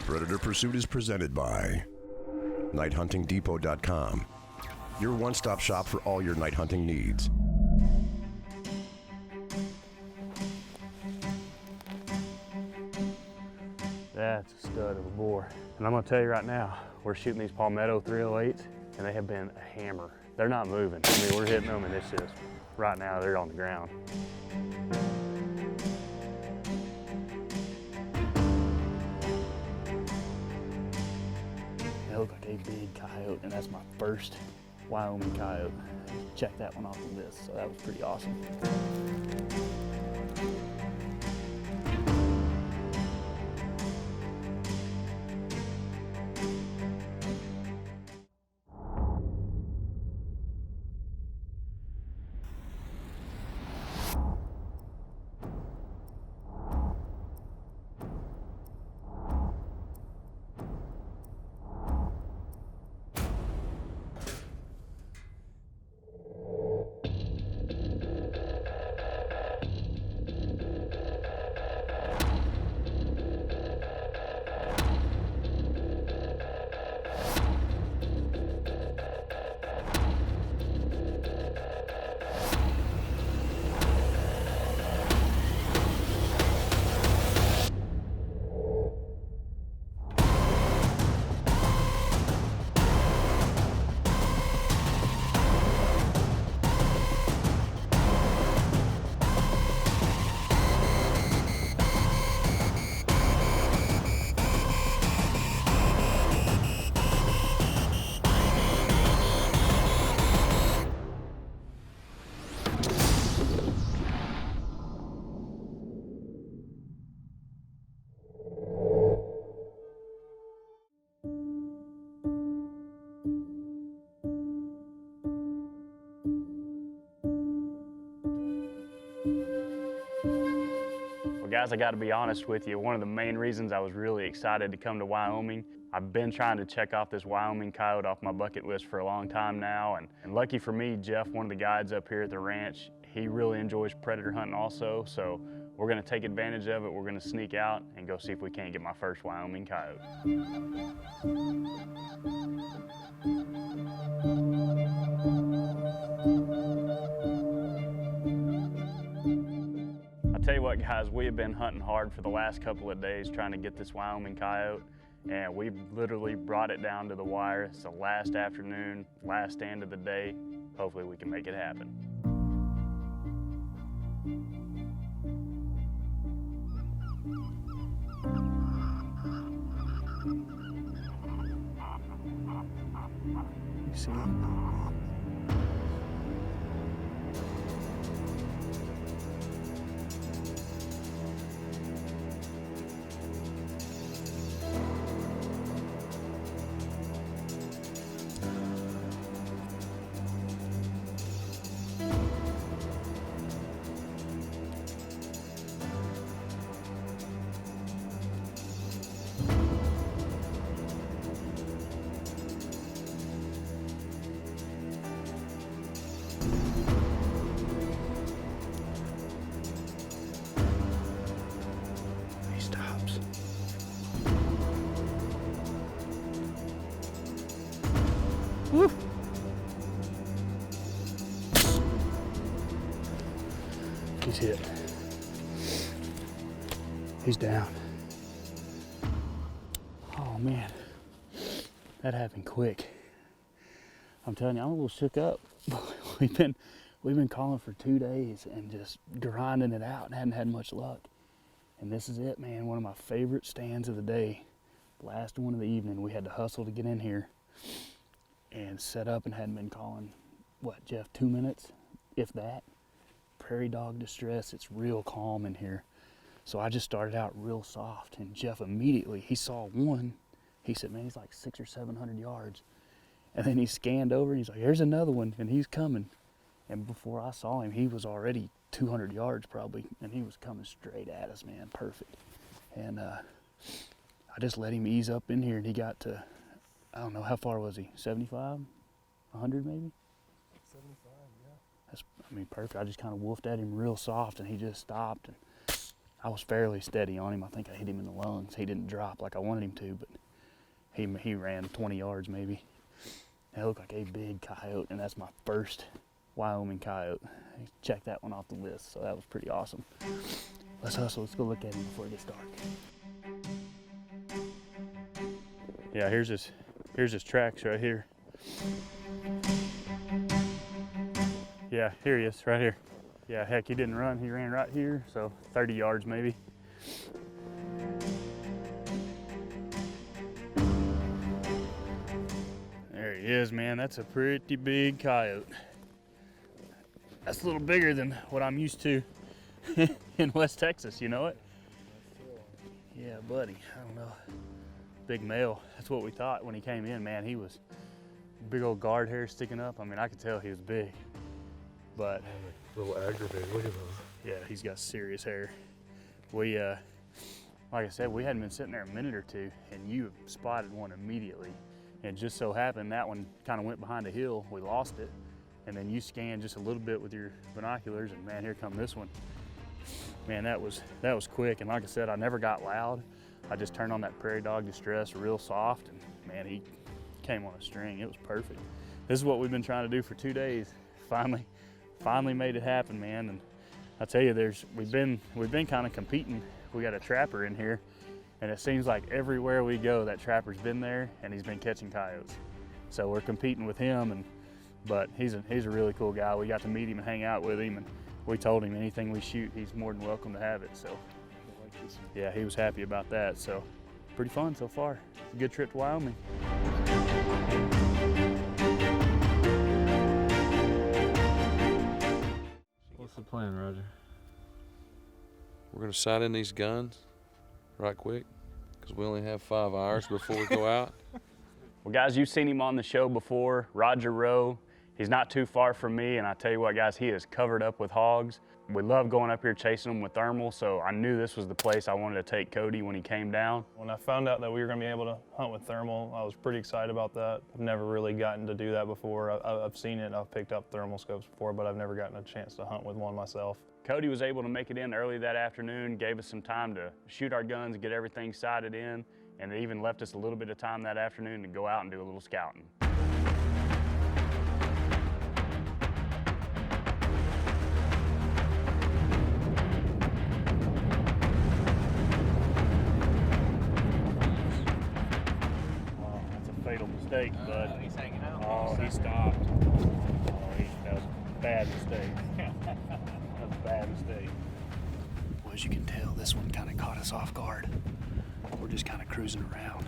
Predator Pursuit is presented by nighthuntingdepot.com, your one-stop shop for all your night hunting needs. That's a stud of a boar. And I'm gonna tell you right now, we're shooting these Palmetto 308s and they have been a hammer. They're not moving. I mean, we're hitting them and it's just, right now they're on the ground. They look like a big coyote, and that's my first Wyoming coyote. Check that one off the list, so that was pretty awesome. Well, guys, I got to be honest with you. One of the main reasons I was really excited to come to Wyoming, I've been trying to check off this Wyoming coyote off my bucket list for a long time now. And lucky for me, Jeff, one of the guides up here at the ranch, he really enjoys predator hunting also. So we're going to take advantage of it. We're going to sneak out and go see if we can't get my first Wyoming coyote. Tell you what, guys, we have been hunting hard for the last couple of days trying to get this Wyoming coyote, and we've literally brought it down to the wire. It's the last afternoon, last stand of the day. Hopefully we can make it happen. You see him? Woo. He's hit. He's down. Oh man, that happened quick. I'm telling you, I'm a little shook up. We've been calling for 2 days and just grinding it out and hadn't had much luck. And this is it, man. One of my favorite stands of the day. Last one of the evening, we had to hustle to get in here and set up and hadn't been calling, what, Jeff, 2 minutes, if that. Prairie dog distress, it's real calm in here. So I just started out real soft, and Jeff immediately, he saw one. He said, man, he's like 600 or 700 yards. And then he scanned over and he's like, here's another one, and he's coming. And before I saw him, he was already 200 yards probably, and he was coming straight at us, man, perfect. And I just let him ease up in here, and he got to, I don't know, how far was he? 75? 100 maybe? 75, yeah. That's, I mean, perfect. I just kind of woofed at him real soft, and he just stopped. And I was fairly steady on him. I think I hit him in the lungs. He didn't drop like I wanted him to, but he ran 20 yards maybe. It looked like a big coyote, and that's my first Wyoming coyote. Check that one off the list, so that was pretty awesome. Let's hustle, let's go look at him before it gets dark. Yeah, here's his tracks right here. Yeah, here he is, right here. Yeah, heck, he didn't run, he ran right here, so 30 yards maybe. There he is, man, that's a pretty big coyote. That's a little bigger than what I'm used to in West Texas, you know it? Yeah, buddy, I don't know. Big male, that's what we thought when he came in, man. He was big old guard hair sticking up. I mean, I could tell he was big, but. A little aggravated, look at those. Yeah, he's got serious hair. We, like I said, we hadn't been sitting there a minute or two, and you spotted one immediately. And it just so happened that one kind of went behind a hill, we lost it, and then you scanned just a little bit with your binoculars, and man, here come this one. Man, that was quick, and like I said, I never got loud. I just turned on that prairie dog distress real soft, and man, he came on a string. It was perfect. This is what we've been trying to do for 2 days. Finally made it happen, man. And I tell you, we've been kind of competing. We got a trapper in here, and it seems like everywhere we go, that trapper's been there, and he's been catching coyotes. So we're competing with him, but he's a really cool guy. We got to meet him and hang out with him, and we told him anything we shoot, he's more than welcome to have it. So yeah, he was happy about that. So pretty fun so far. It's a good trip to Wyoming. What's the plan, Roger? We're gonna sight in these guns right quick because we only have 5 hours before we go out. Well, guys, you've seen him on the show before, Roger Rowe. He's not too far from me, and I tell you what, guys, he is covered up with hogs. We love going up here chasing them with thermal, so I knew this was the place I wanted to take Cody when he came down. When I found out that we were going to be able to hunt with thermal, I was pretty excited about that. I've never really gotten to do that before. I've seen it, I've picked up thermal scopes before, but I've never gotten a chance to hunt with one myself. Cody was able to make it in early that afternoon, gave us some time to shoot our guns, get everything sighted in, and they even left us a little bit of time that afternoon to go out and do a little scouting. Mistake, bud. He's hanging out. Oh, he stopped. That was a bad mistake. That was a bad mistake. Well, as you can tell, this one kind of caught us off guard. We're just kind of cruising around,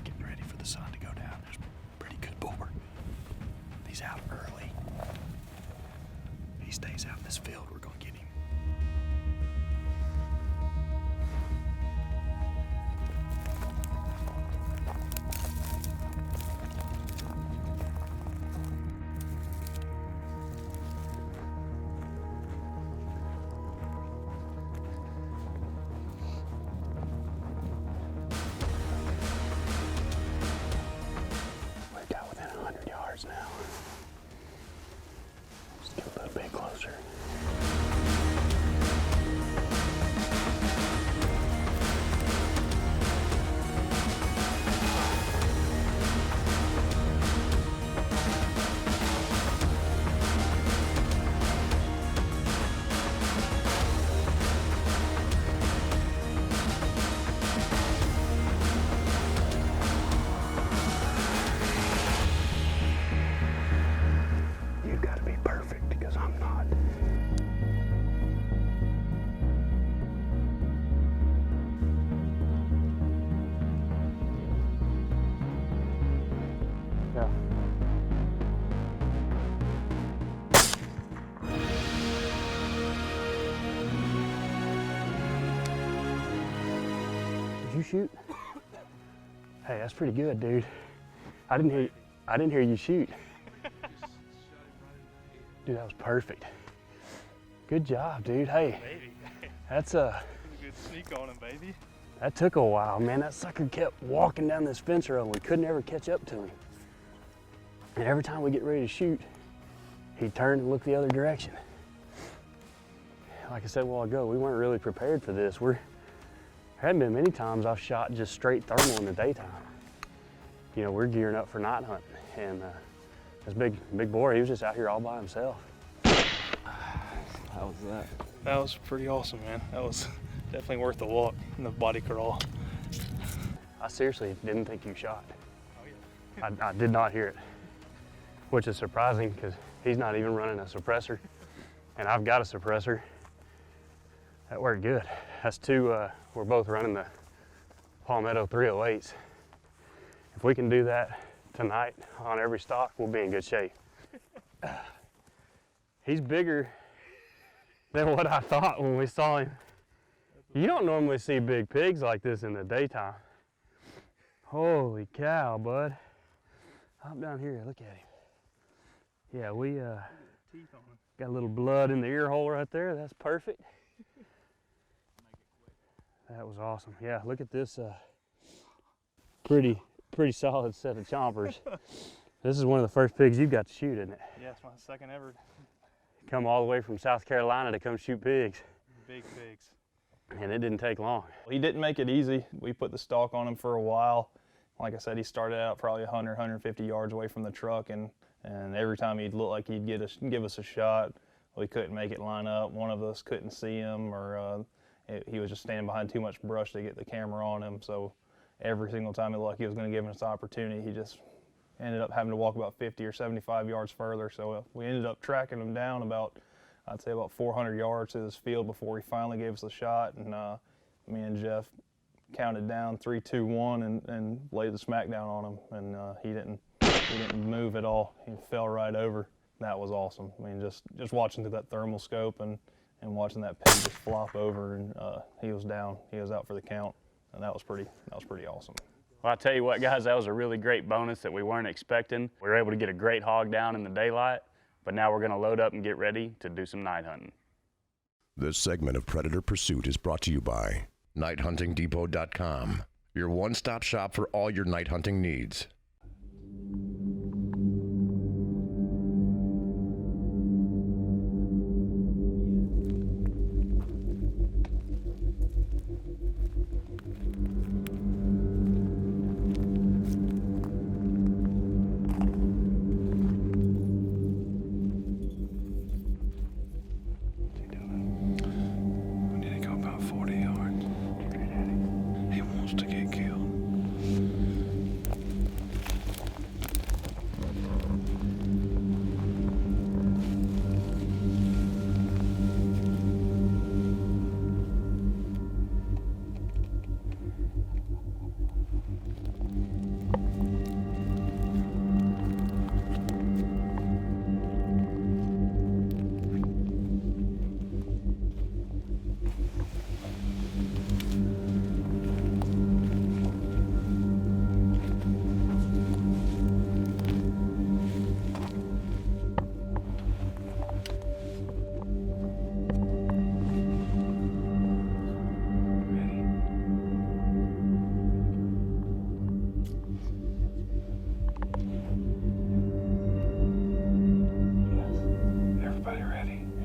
getting ready for the sun to go down. There's a pretty good boar. He's out early. He stays out in this field. We're going to get him. Now. Just get a little bit closer. You shoot? Hey, that's pretty good, dude. I didn't hear you shoot. Dude, that was perfect. Good job, dude. Hey, that's a Good sneak on him, baby. That took a while, man. That sucker kept walking down this fence row and we couldn't ever catch up to him. And every time we get ready to shoot, he'd turn and look the other direction. like I said a while ago, we weren't really prepared for this. There hadn't been many times I've shot just straight thermal in the daytime. You know, we're gearing up for night hunting, and this big boar, he was just out here all by himself. How was that? That was pretty awesome, man. That was definitely worth the walk and the body crawl. I seriously didn't think you shot. I did not hear it, which is surprising because he's not even running a suppressor, and I've got a suppressor. That worked good. That's two, we're both running the Palmetto 308s. If we can do that tonight on every stock, we'll be in good shape. He's bigger than what I thought when we saw him. You don't normally see big pigs like this in the daytime. Holy cow, bud. Hop down here, look at him. Yeah, we got a little blood in the ear hole right there. That's perfect. That was awesome. Yeah, look at this pretty solid set of chompers. This is one of the first pigs you got to shoot, isn't it? Yeah, it's my second ever. Come all the way from South Carolina to come shoot pigs. Big pigs. And it didn't take long. He didn't make it easy. We put the stalk on him for a while. Like I said, he started out probably 100, 150 yards away from the truck, and every time he'd look like he'd give us a shot, we couldn't make it line up. One of us couldn't see him, or he was just standing behind too much brush to get the camera on him. So every single time it looked like he was going to give us the opportunity, he just ended up having to walk about 50 or 75 yards further. So we ended up tracking him down I'd say about 400 yards to this field before he finally gave us a shot. And me and Jeff counted down 3, 2, 1 and laid the smack down on him, and he didn't move at all. He fell right over. That was awesome. I mean, just watching through that thermal scope and watching that pig just flop over, and he was down. He was out for the count, and that was pretty awesome. Well, I tell you what, guys, that was a really great bonus that we weren't expecting. We were able to get a great hog down in the daylight, but now we're going to load up and get ready to do some night hunting. This segment of Predator Pursuit is brought to you by NightHuntingDepot.com, your one-stop shop for all your night hunting needs.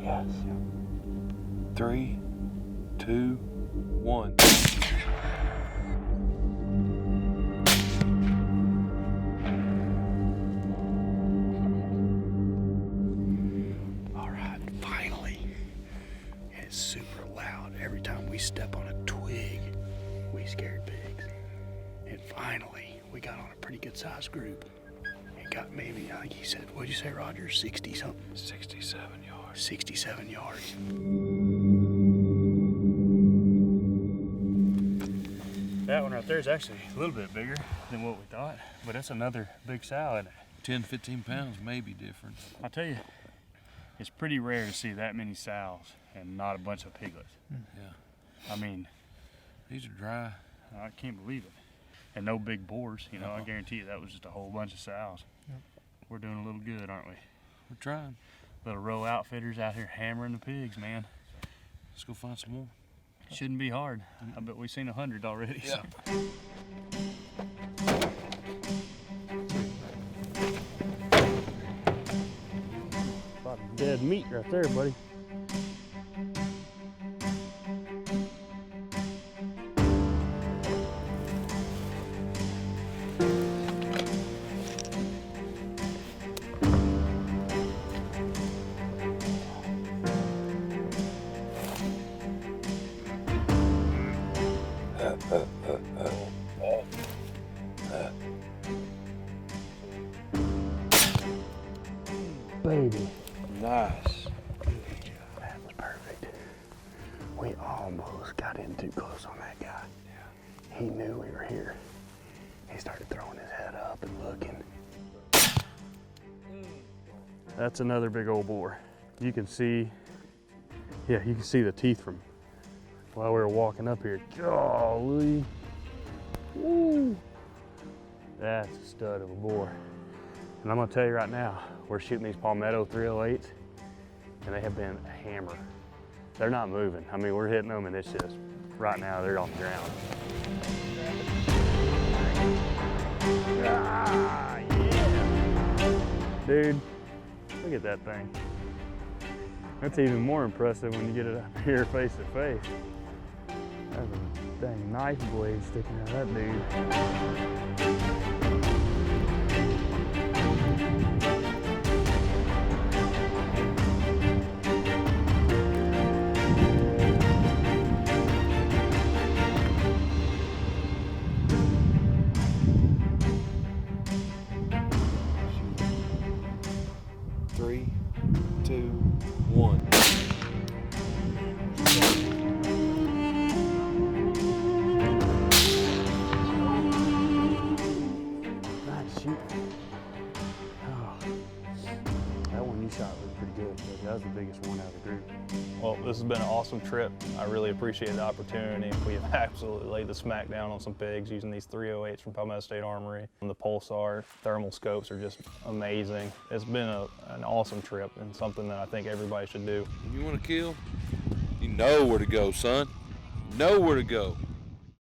Yes. 3, 2, 1. All right, finally. It's super loud. Every time we step on a twig, we scared pigs. And finally, we got on a pretty good sized group. It got maybe, I think he said, what'd you say, Roger? 60 something? 67 yards. 67 yards. That one right there is actually a little bit bigger than what we thought, but that's another big sow, isn't it? 10, 15 pounds maybe difference. I'll tell you, it's pretty rare to see that many sows and not a bunch of piglets. Yeah. I mean, These are dry. I can't believe it. And no big boars, you know, I guarantee you that was just a whole bunch of sows. Yep. We're doing a little good, aren't we? We're trying. Little row outfitters out here hammering the pigs, man. Let's go find some more. Shouldn't be hard. I bet we've seen 100 already. Yeah. Dead meat right there, buddy. baby. Nice. That was perfect. We almost got in too close on that guy. Yeah. He knew we were here. He started throwing his head up and looking. That's another big old boar. You can see, yeah, you can see the teeth from while we were walking up here. Golly. Woo. That's a stud of a boar. And I'm gonna tell you right now, we're shooting these Palmetto 308s and they have been a hammer. They're not moving. I mean, we're hitting them and it's just, right now they're on the ground. Ah, yeah. Dude, look at that thing. That's even more impressive when you get it up here face to face. That's a dang knife blade sticking out of that dude. Three, two, one. Nice shooting. Oh, that one you shot was pretty good. That was the biggest one out of the group. Well, this has been an awesome trip. I really appreciate the opportunity. We have absolutely laid the smack down on some pigs using these 308s from Palmetto State Armory. And the Pulsar thermal scopes are just amazing. It's been an awesome trip and something that I think everybody should do. You want to kill? You know where to go, son. You know where to go.